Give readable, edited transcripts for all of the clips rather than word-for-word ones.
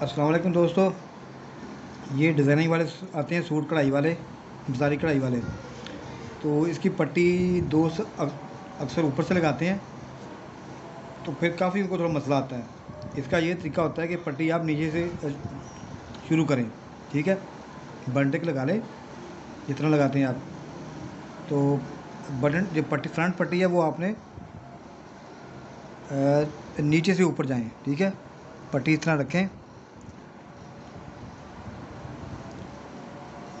अस्सलाम वालेकुम दोस्तों। ये डिज़ाइनिंग वाले आते हैं, सूट कढ़ाई वाले, बाज़ारी कढ़ाई वाले। तो इसकी पट्टी अक्सर ऊपर से लगाते हैं, तो फिर काफ़ी उनको थोड़ा मसला आता है। इसका ये तरीका होता है कि पट्टी आप नीचे से शुरू करें, ठीक है। बटन टिक लगा लें जितना लगाते हैं आप। तो बटन जो पट्टी फ्रंट पट्टी है वो आपने नीचे से ऊपर जाएं, ठीक है। पट्टी इतना रखें,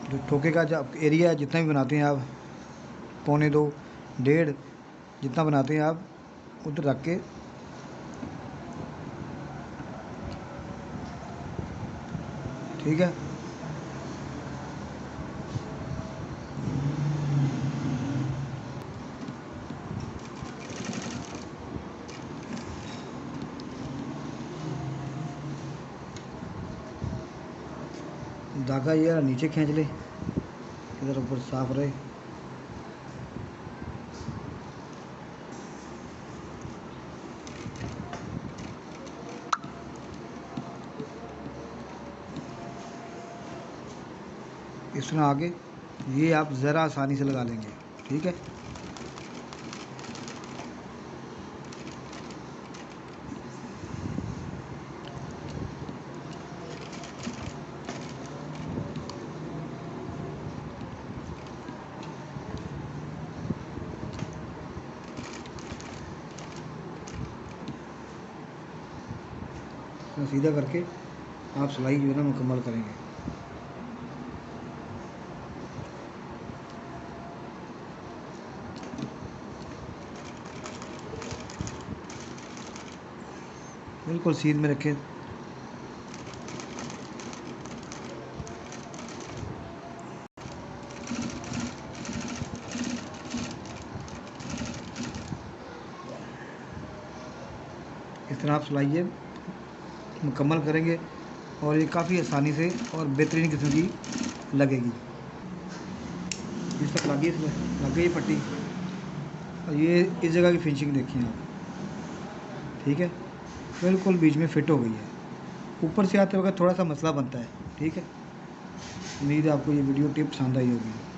जो ठोके का जो एरिया है जितना भी बनाते हैं आप, 1.25 1.5 जितना बनाते हैं आप उधर रख के ठीक है। धागा ये नीचे खींच ले, इधर ऊपर साफ रहे। इस तरह आगे ये आप ज़रा आसानी से लगा लेंगे, ठीक है। सीधा करके आप सिलाई जो है ना मुकम्मल करेंगे। बिल्कुल सीध में रखें। इस तरह आप सिलाई मुकम्मल करेंगे और ये काफ़ी आसानी से और बेहतरीन किस्म की लगेगी। इस तक लगी, इसमें लग गई पट्टी। और ये इस जगह की फिनिशिंग देखिए आप, ठीक है। बिल्कुल बीच में फिट हो गई है। ऊपर से आते वक्त थोड़ा सा मसला बनता है, ठीक है। उम्मीद है आपको ये वीडियो टिप पसंद आई होगी।